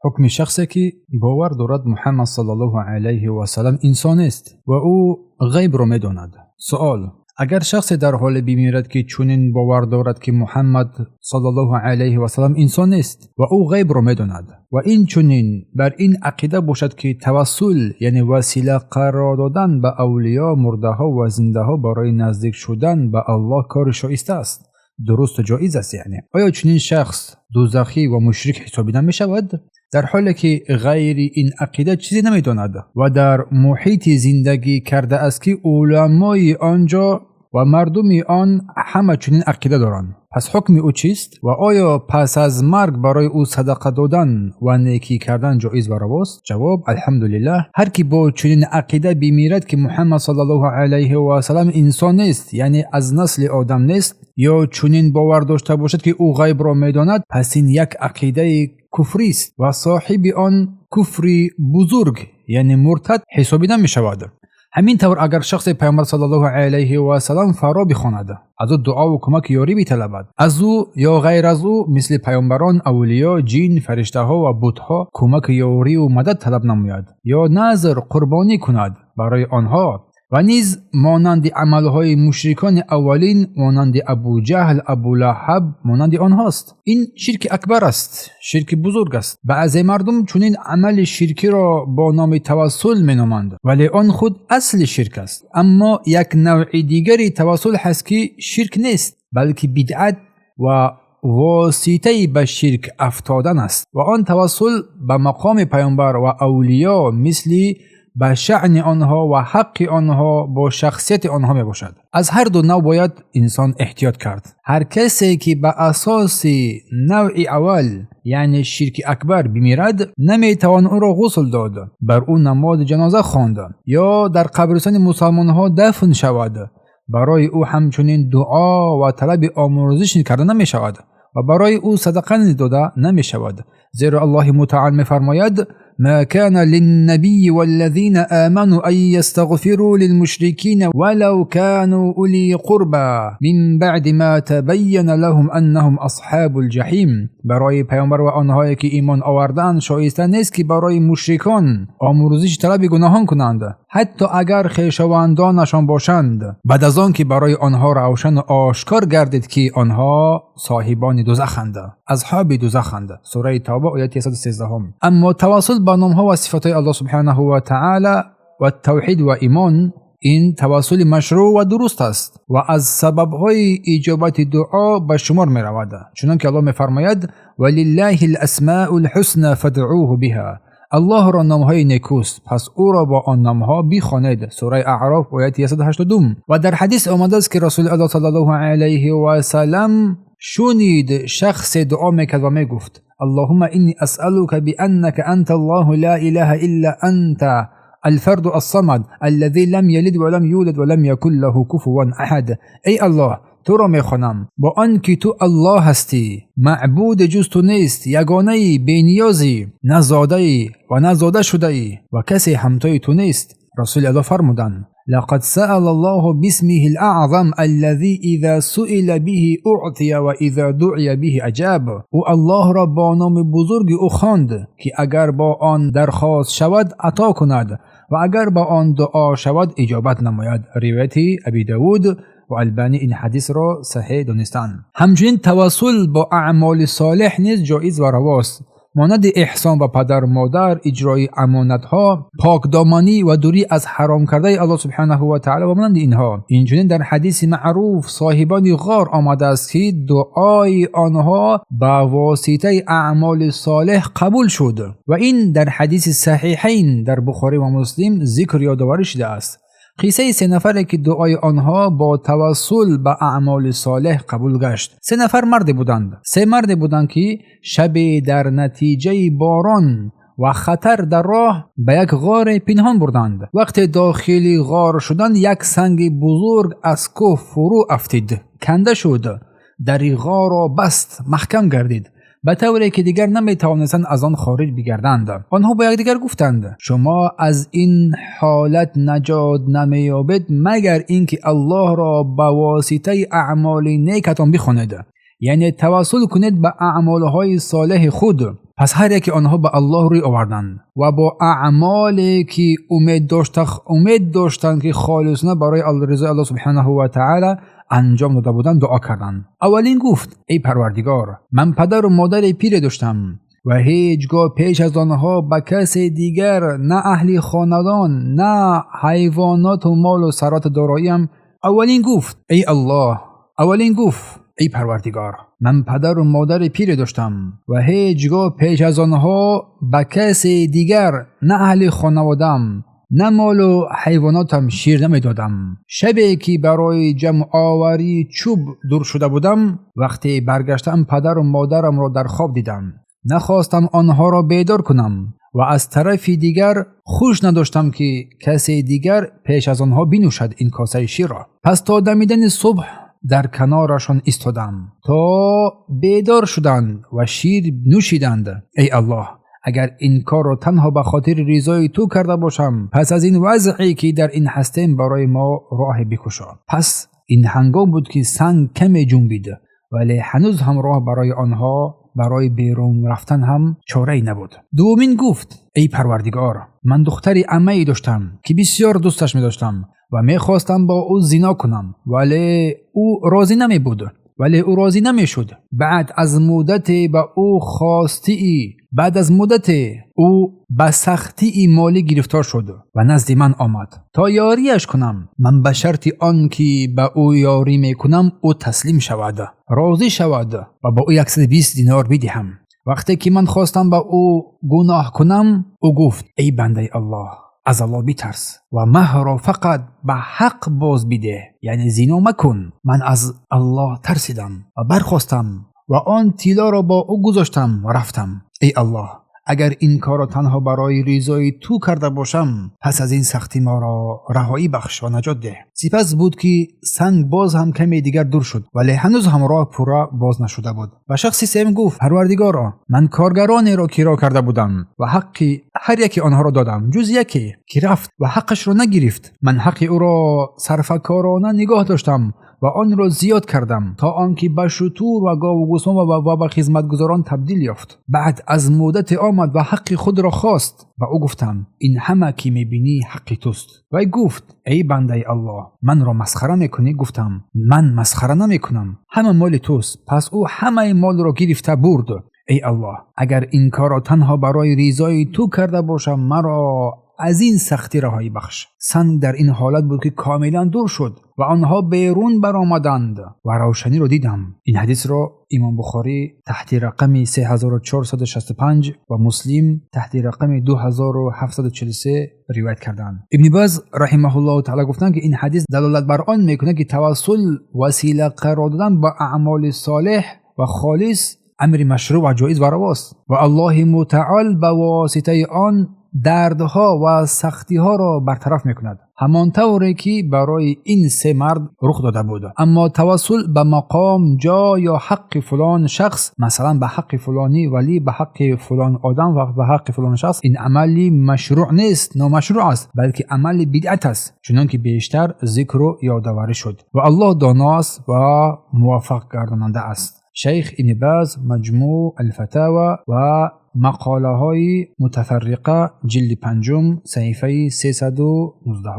حکم شخصی که باور دارد محمد صلی الله علیه و سلم انسان است و او غیب را می‌داند. سوال: اگر شخصی در حال بمیرد که چنین باور دارد که محمد صلی الله علیه و سلم انسان است و او غیب را می‌داند و این چنین بر این عقیده باشد که توسل یعنی وسیله قرار دادن به اولیاء، مرده ها و زنده ها برای نزدیک شدن به الله کار شایسته است، درست و جایز است، یعنی آیا چنین شخص دوزخی و مشرک حسابیده می شود؟ در حالی که غیر این عقیده چیزی نمی‌داند و در محیط زندگی کرده است که علمای آنجا و مردم آن همه چنین عقیده دارند. پس حکم او چیست و آیا پس از مرگ برای او صدقه دادن و نیکی کردن جایز و رواست؟ جواب: الحمدلله. هر کی با چنین عقیده بمیرد که محمد صلی الله علیه و سلم انسان است، یعنی از نسل آدم نیست، یا چنین باور داشته باشد که او غیب را می‌داند، پس این یک عقیده کفری است و صاحب آن کفری بزرگ یعنی مرتد حسابیده می شود. همین طور اگر شخص پیامبر صلی الله علیه و سلم فرا بخواند، از او دعا و کمک یاری بطلبد، از او یا غیر از او مثل پیامبران، اولیاء، جین، فرشته ها و بت ها کمک یاری و مدد طلب نماید یا نذر قربانی کند برای آنها و نیز مانند عملهای مشرکان اولین، مانند ابو جهل، ابو لهب، مانند آنهاست. این شرک اکبر است، شرک بزرگ است. بعضی مردم چنین عمل شرکی را با نام توسل مینامند، ولی آن خود اصل شرک است. اما یک نوع دیگری توسل هست که شرک نیست، بلکه بدعت و واسطه به شرک افتادن است و آن توسل به مقام پیامبر و اولیاء مثل به شأن آنها و حق آنها با شخصیت آنها می باشد. از هر دو نوع باید انسان احتیاط کرد. هر کسی که به اساس نوع اول یعنی شرک اکبر بمیرد، نمی توان او را غسل داد، بر او نماز جنازه خواند یا در قبرستان مسلمان ها دفن شود. برای او همچنین دعا و طلب آمرزش کرده نمی شود و برای او صدقه داده نمی شود، زیرا الله متعال می فرماید: ما كان للنبي والذين آمنوا أن يستغفروا للمشركين ولو كانوا أولي قربى من بعد ما تبين لهم أنهم أصحاب الجحيم. برای پیامبر و آنهایی که ایمان آوردند شایسته نیست که برای مشرکان آمرزش طلب گناهان کنند، حتی اگر خویشاوندانشان باشند، بعد از آن که برای آنها روشن و آشکار گردید که آنها صاحبان دوزخند، اصحاب دوزخند. سوره توبه آیه 113. اما توسل با نام‌ها و صفات الله سبحانه و تعالی و توحید و ایمان، این توسل مشروع و درست است و از سبب‌های اجابت دعا به شمار می‌رود، چنانکه الله می‌فرماید: ولله الاسماء الحسنى فادعوه بها. الله را نام‌های نیکوست، پس او را با آن نام‌ها بخوانید. سوره اعراف آیه 182. و در حدیث آمده است که رسول الله صلی الله علیه و سلم شنید شخص دعا میکرد و میگفت: اللهم انی اسألك بأنك انت الله لا اله الا انت الفرد الصمد الذي لم يلد ولم يولد ولم يكن له كفوا احد. ای الله، تو را میخوانم با آن که تو الله هستی، معبود جز تو نیست، یگانه بی‌نیازی، نه زاده و نه زاده شده و کسی همتای تو نیست. رسول الله فرمودند: لقد سأل الله باسمه الأعظم الذي إذا سئل به أعطي وإذا دعي به أجاب. او الله را با نام بزرگ او خواند که اگر با آن درخواست شود عطا کند و اگر با آن دعا شود اجابت نماید. روایت ابی داود و البانی این حدیث را صحیح دانستند. همچنین توسل با اعمال صالح نیز جایز و رواست، مانند احسان به پدر مادر، اجرای امانت‌ها، پاکدامنی و دوری از حرام کرده الله سبحانه و تعالی و مانند اینها. اینچنین در حدیث معروف صاحبان غار آمده است که دعای آنها با واسطه اعمال صالح قبول شد و این در حدیث صحیحین در بخاری و مسلم ذکر یادآوری شده است. قصه 3 نفره که دعای آنها با توسل به اعمال صالح قبول گشت. 3 نفر مرد بودند. 3 مرد بودند که شب در نتیجه باران و خطر در راه به یک غار پنهان بردند. وقتی داخل غار شدند، یک سنگ بزرگ از کوه فرو افتید، کنده شد، در غار را بست، محکم گردید، به طوری که دیگر نمیتوانستند از آن خارج بگردند. آنها با یکدیگر گفتند: شما از این حالت نجات نمیابید مگر اینکه الله را به واسطه اعمال نیکتان بخوانید، یعنی توسل کنید به اعمالهای صالح خود پس هر یکی آنها به الله روی آوردند و با اعمالی که امید داشتند که خالصانه برای رضای الله سبحانه و تعالی انجام داده بودند دعا کردند. اولین گفت: ای پروردگار، من پدر و مادر پیر داشتم و هیچگاه پیش از آنها به کس دیگر، نه اهل خاندان، نه حیوانات و مال و ثروت داراییم. اولین گفت: ای الله. اولین گفت: ای پروردگار، من پدر و مادر پیر داشتم و هیچگاه پیش از آنها به کس دیگر، نه اهل خانوادم، نه مال و حیواناتم شیر نمی دادم. شبی که برای جمع آوری چوب دور شده بودم، وقتی برگشتم پدر و مادرم را در خواب دیدم. نخواستم آنها را بیدار کنم و از طرف دیگر خوش نداشتم که کسی دیگر پیش از آنها بنوشد این کاسه شیر را. پس تا دمیدن صبح در کنارشان ایستادم تا بیدار شدند و شیر نوشیدند. ای الله، اگر این کار را تنها به خاطر رضای تو کرده باشم، پس از این وضعی که در این هستیم برای ما راه بکشا. پس این هنگام بود که سنگ کمی جنبید، ولی هنوز هم راه برای آنها برای بیرون رفتن هم چاره‌ای نبود. دومین گفت: ای پروردگار، من دختری عمه‌ای داشتم که بسیار دوستش می داشتم و می خواستم با او زنا کنم، ولی او راضی نمی شد. بعد از مدت او به سختی مالی گرفتار شد و نزد من آمد تا یاریش کنم. من به شرط آن که به او یاری می کنم او تسلیم شود، راضی شود و با او 120 دینار بدهم. وقتی که من خواستم به او گناه کنم، او گفت: ای بنده الله، از الله بترس و مهر را فقط به حق باز بده، یعنی زنا مکن. من از الله ترسیدم و برخواستم و آن طلا را با او گذاشتم و رفتم. ای الله، اگر این کار را تنها برای رضای تو کرده باشم، پس از این سختی ما را رهایی بخش و نجات ده. سپس بود که سنگ باز هم کمی دیگر دور شد، ولی هنوز هم راه پورا باز نشده بود. و شخصی سوم گفت: پروردگارا، من کارگرانی را کرا کرده بودم و حقی هر یکی آنها را دادم جز یکی که رفت و حقش را نگرفت. من حق او را صرفه‌کارانه نگاه داشتم و آن را زیاد کردم تا آنکه به شتور و گاو و گوسفند و به خدمتگزاران تبدیل یافت. بعد از مدت آمد و حق خود را خواست و او گفتم: این همه که میبینی حق توست. و گفت: ای بنده الله، من را مسخره میکنی؟ گفتم: من مسخره نمیکنم، همه مال توست. پس او همه مال را گرفته برد. ای الله، اگر این کار را تنها برای رضای تو کرده باشم، مرا از این سختی رهایی بخش. سنگ در این حالت بود که کاملا دور شد و آنها بیرون برآمدند و روشنی رو دیدم. این حدیث را امام بخاری تحت رقم 3465 و مسلم تحت رقم 2743 روایت کردند. ابن باز رحمه الله تعالی گفتند که این حدیث دلالت بر آن میکنه که توسل وسیله قرار دادن با اعمال صالح و خالص امر مشروع و جایز و رواست و الله متعال به واسطه آن دردها و سختیها را برطرف میکند، همان طوری که برای این سه مرد رخ داده بود. اما توسل به مقام، جا یا حق فلان شخص، مثلا به حق فلانی ولی، به حق فلان آدم و به حق فلان شخص، این عملی مشروع نیست، نامشروع است، بلکه عمل بدعت است، چنان که بیشتر ذکر و یادآوری شد و الله داناست و موفق گرداننده است. شیخ ابن باز مجموع الفتاوی و مقاله های متفرقه جلد 5 صحیفه 319.